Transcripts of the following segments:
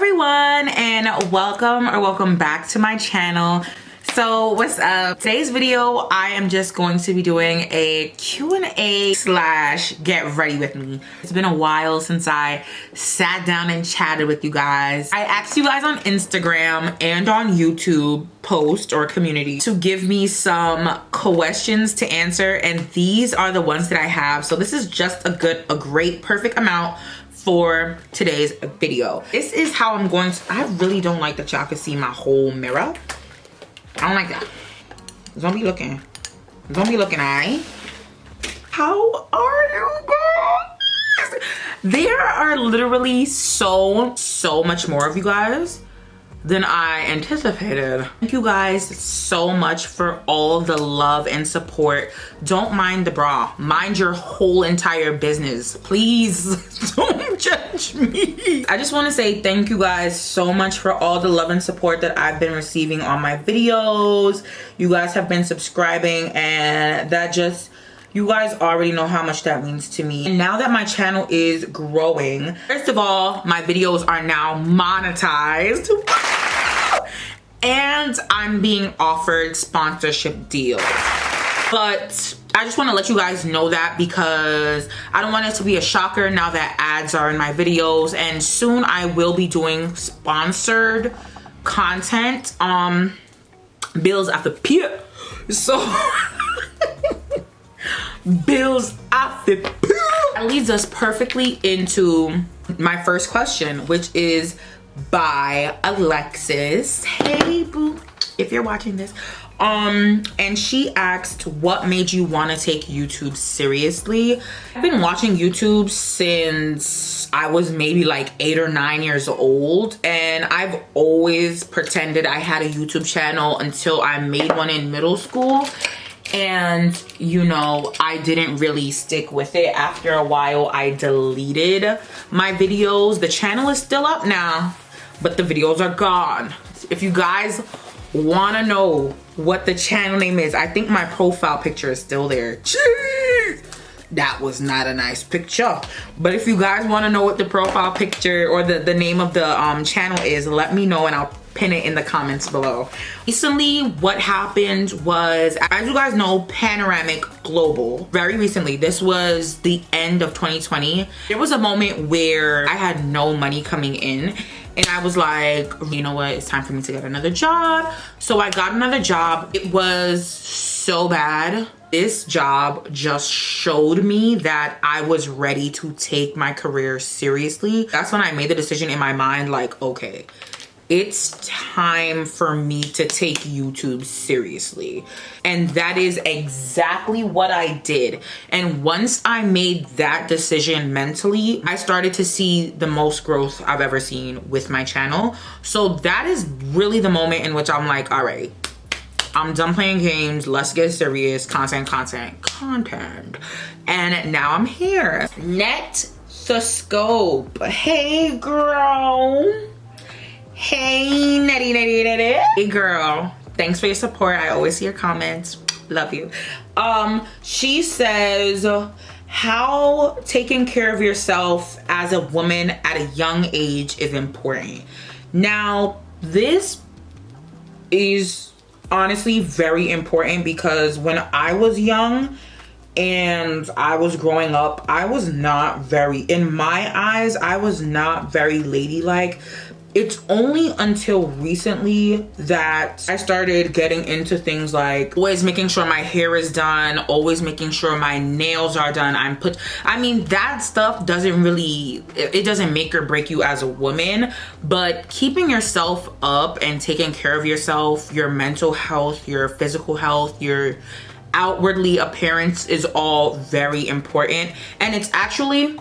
everyone, and welcome back to my channel. So what's up? Today's video, I am just going to be doing a Q&A slash get ready with me. It's been a while since I sat down and chatted with you guys. I asked you guys on Instagram and on YouTube post or community to give me some questions to answer, and these are the ones that I have. So this is just a great, perfect amount for today's video. This is how I'm going to, I really don't like that y'all can see my whole mirror. I don't like that. Don't be looking. Don't be looking, alright? How are you guys? There are literally so much more of you guys than I anticipated. Thank you guys so much for all the love and support. Don't mind the bra. Mind your whole entire business. Please don't judge me. I just want to say thank you guys so much for all the love and support that I've been receiving on my videos. You guys have been subscribing, and that just, you guys already know how much that means to me. And now that my channel is growing, first of all, my videos are now monetized. And I'm being offered sponsorship deals. But I just want to let you guys know that, because I don't want it to be a shocker now that ads are in my videos, and soon I will be doing sponsored content. Bills after peer. So bills after peer. That leads us perfectly into my first question, which is by Alexis. Hey boo, if you're watching this. And she asked, what made you want to take YouTube seriously? I've been watching YouTube since I was maybe like 8 or 9 years old, and I've always pretended I had a YouTube channel until I made one in middle school. And you know, I didn't really stick with it. After a while, I deleted my videos. The channel is still up now, but the videos are gone. If you guys want to know what the channel name is, I think my profile picture is still there. Jeez, that was not a nice picture. But if you guys want to know what the profile picture or the name of the channel is, let me know and I'll pin it in the comments below. Recently, what happened was, as you guys know, Panoramic Global, very recently, this was the end of 2020, there was a moment where I had no money coming in, and I was like, you know what, it's time for me to get another job. So I got another job. It was so bad. This job just showed me that I was ready to take my career seriously. That's when I made the decision in my mind, like, okay, it's time for me to take YouTube seriously. And that is exactly what I did. And once I made that decision mentally, I started to see the most growth I've ever seen with my channel. So that is really the moment in which I'm like, all right, I'm done playing games. Let's get serious. Content. And now I'm here. Net the scope. Hey, girl. Hey, netty. Hey, girl. Thanks for your support. I always see your comments. Love you. She says, how taking care of yourself as a woman at a young age is important. Now, this is honestly very important, because when I was young and I was growing up, I was not very, in my eyes, I was not very ladylike. It's only until recently that I started getting into things like always making sure my hair is done, always making sure my nails are done. I mean, that stuff doesn't really, it doesn't make or break you as a woman, but keeping yourself up and taking care of yourself, your mental health, your physical health, your outwardly appearance is all very important. And it's actually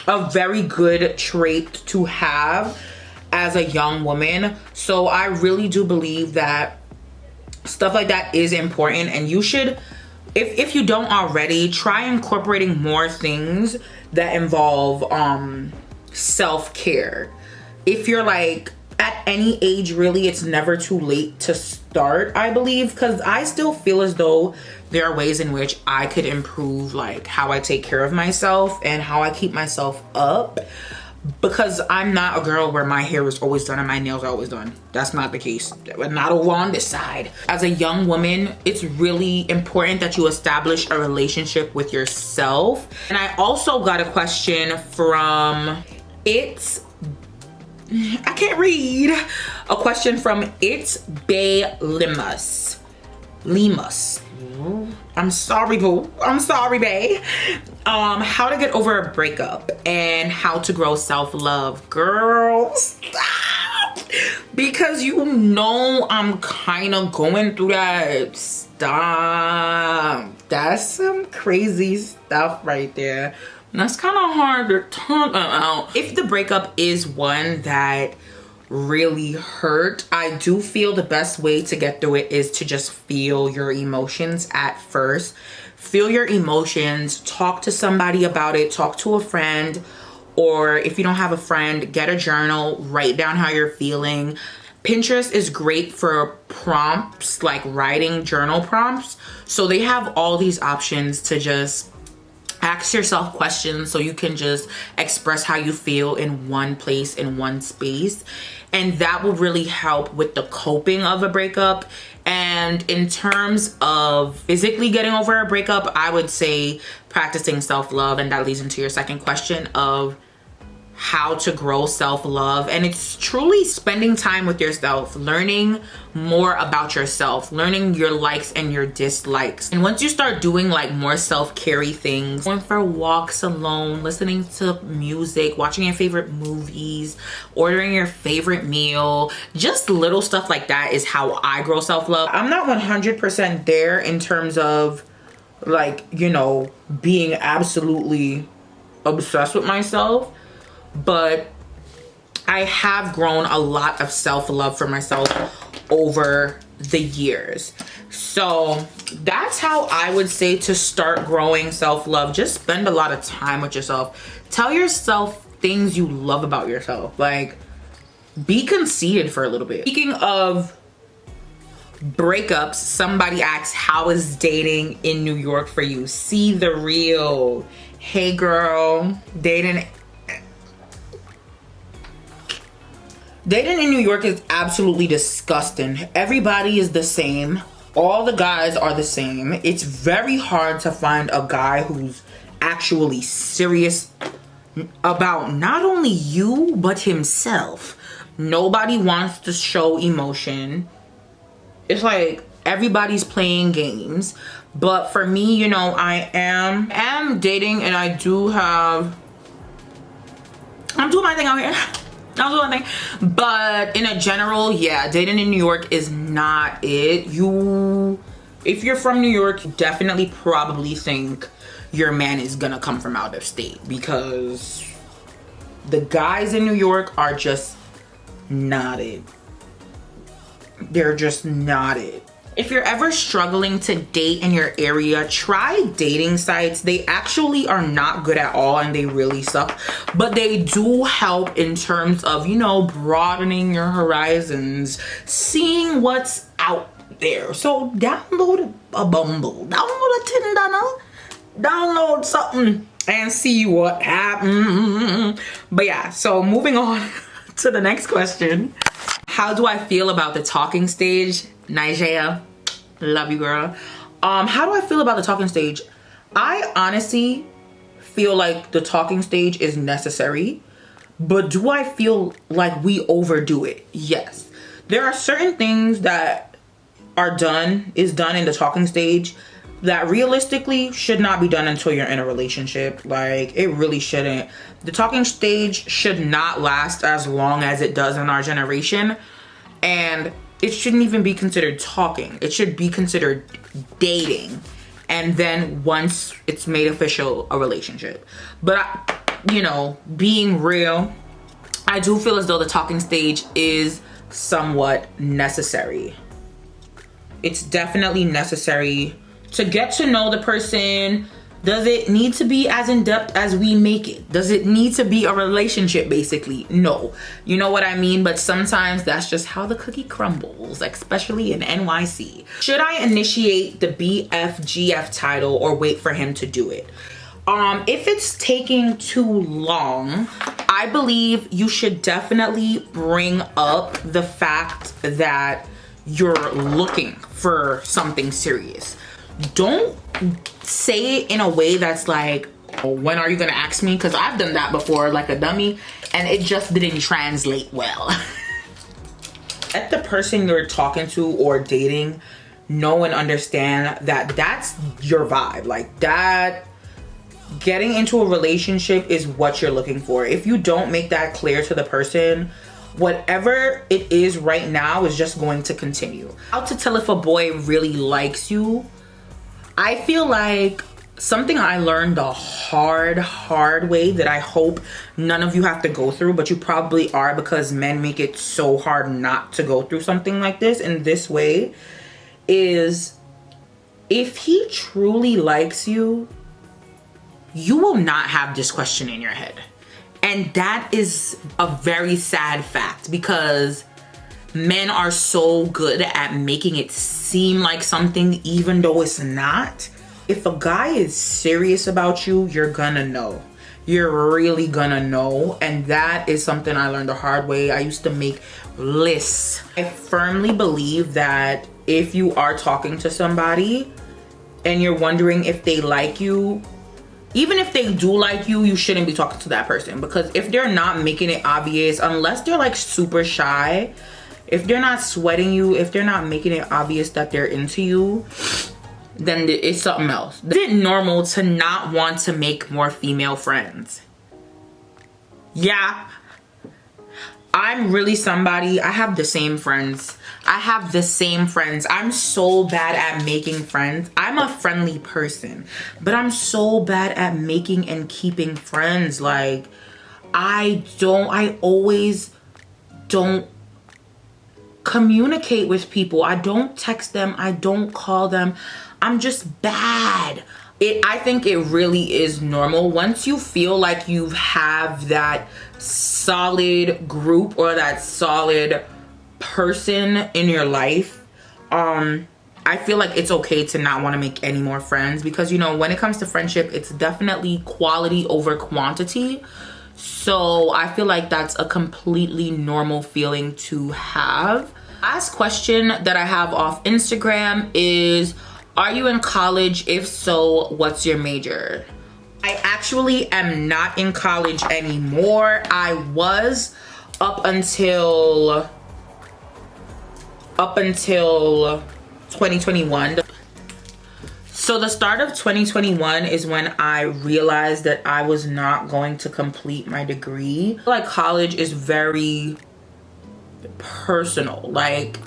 a very good trait to have as a young woman. So I really do believe that stuff like that is important, and you should, if you don't already, try incorporating more things that involve self-care. If you're like at any age, really, it's never too late to start, I believe, because I still feel as though there are ways in which I could improve like how I take care of myself and how I keep myself up. because I'm not a girl where my hair is always done and my nails are always done. That's not the case. Not over on this side. As a young woman, it's really important that you establish a relationship with yourself. And I also got a question from I can't read. A question from It's Bay Limas. I'm sorry, boo. I'm sorry, bae. How to get over a breakup and how to grow self-love. Girl, stop. Because you know I'm kind of going through that. Stop. That's some crazy stuff right there. That's kind of hard to talk about. If the breakup is one that really hurt, I do feel the best way to get through it is to just feel your emotions at first. Feel your emotions, talk to somebody about it, talk to a friend, or if you don't have a friend, get a journal, write down how you're feeling. Pinterest is great for prompts, like writing journal prompts. So they have all these options to just ask yourself questions so you can just express how you feel in one place, in one space. And that will really help with the coping of a breakup. And in terms of physically getting over a breakup, I would say practicing self-love. And that leads into your second question of how to grow self-love. And it's truly spending time with yourself, learning more about yourself, learning your likes and your dislikes. And once you start doing like more self-care things, going for walks alone, listening to music, watching your favorite movies, ordering your favorite meal, just little stuff like that is how I grow self-love. I'm not 100% there in terms of like, you know, being absolutely obsessed with myself, but I have grown a lot of self-love for myself over the years. So that's how I would say to start growing self-love. Just spend a lot of time with yourself. Tell yourself things you love about yourself. Like, be conceited for a little bit. Speaking of breakups, somebody asked, how is dating in New York for you? See the real. Hey girl, dating in New York is absolutely disgusting. Everybody is the same. All the guys are the same. It's very hard to find a guy who's actually serious about not only you, but himself. Nobody wants to show emotion. It's like everybody's playing games. But for me, you know, I am dating, and I'm doing my thing out here. I'll do one thing. But in a general, yeah, dating in New York is not it. If you're from New York, you definitely probably think your man is gonna come from out of state, because the guys in New York are just not it. They're just not it. If you're ever struggling to date in your area, try dating sites. They actually are not good at all, and they really suck. But they do help in terms of, you know, broadening your horizons, seeing what's out there. So download a Bumble, download a Tinder, download something and see what happens. But yeah, so moving on to the next question. How do I feel about the talking stage? Nigeria, love you, girl. How do I feel about the talking stage? I honestly feel like the talking stage is necessary, but do I feel like we overdo it? Yes. There are certain things that is done in the talking stage that realistically should not be done until you're in a relationship. Like, it really shouldn't. The talking stage should not last as long as it does in our generation, and it shouldn't even be considered talking. It should be considered dating, and then once it's made official, a relationship. But you know, being real, I do feel as though the talking stage is somewhat necessary. It's definitely necessary to get to know the person. Does it need to be as in-depth as we make it? Does it need to be a relationship, basically? No. You know what I mean? But sometimes that's just how the cookie crumbles, especially in NYC. Should I initiate the BFGF title or wait for him to do it? If it's taking too long, I believe you should definitely bring up the fact that you're looking for something serious. Don't say it in a way that's like, oh, when are you gonna ask me? Because I've done that before, like a dummy, and it just didn't translate well. Let the person you're talking to or dating know and understand that that's your vibe. Like, that getting into a relationship is what you're looking for. If you don't make that clear to the person, whatever it is right now is just going to continue. How to tell if a boy really likes you? I feel like something I learned the hard way that I hope none of you have to go through, but you probably are, because men make it so hard not to go through something like this in this way, is if he truly likes you, you will not have this question in your head. And that is a very sad fact, because men are so good at making it seem like something even though it's not. If a guy is serious about you, you're gonna know. You're really gonna know. And that is something I learned the hard way. I used to make lists. I firmly believe that if you are talking to somebody and you're wondering if they like you, even if they do like you, you shouldn't be talking to that person. Because if they're not making it obvious, unless they're like super shy, if they're not sweating you, if they're not making it obvious that they're into you, then it's something else. Is it normal to not want to make more female friends? Yeah. I'm really somebody, I have the same friends. I'm so bad at making friends. I'm a friendly person, but I'm so bad at making and keeping friends. Like, I always don't communicate with people. I don't text them. I don't call them. I'm just bad. I think it really is normal once you feel like you have that solid group or that solid person in your life. I feel like it's okay to not want to make any more friends, because, you know, when it comes to friendship, it's definitely quality over quantity. So I feel like that's a completely normal feeling to have. Last question that I have off Instagram is, are you in college? If so, what's your major? I actually am not in college anymore. I was up until 2021. So the start of 2021 is when I realized that I was not going to complete my degree. Like, college is very personal. Like,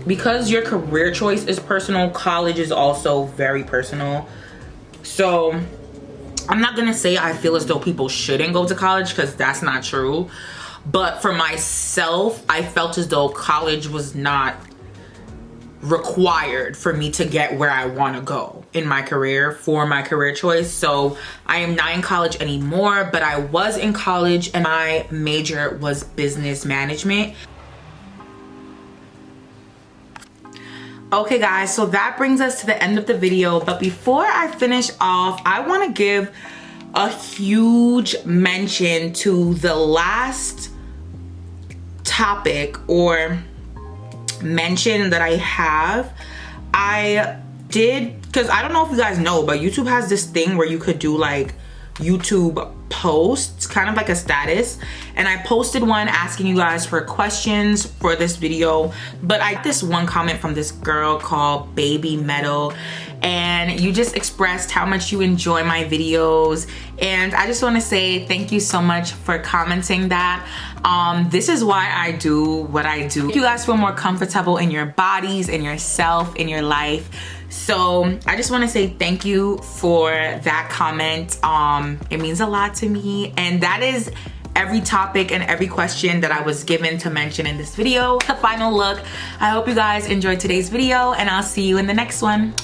because your career choice is personal, college is also very personal. So I'm not gonna say I feel as though people shouldn't go to college, because that's not true. But for myself, I felt as though college was not required for me to get where I want to go in my career for my career choice. So I am not in college anymore, but I was in college and my major was business management. Okay guys, so that brings us to the end of the video. But before I finish off, I want to give a huge mention to the last topic or mention that I have. I did, because I don't know if you guys know, but YouTube has this thing where you could do like YouTube posts, kind of like a status, and I posted one asking you guys for questions for this video. But I got this one comment from this girl called Baby Meadow, and you just expressed how much you enjoy my videos, and I just want to say thank you so much for commenting that. This is why I do what I do. You guys feel more comfortable in your bodies, in yourself, in your life. So I just want to say thank you for that comment. It means a lot to me, and that is every topic and every question that I was given to mention in this video. The final look. I hope you guys enjoyed today's video, and I'll see you in the next one.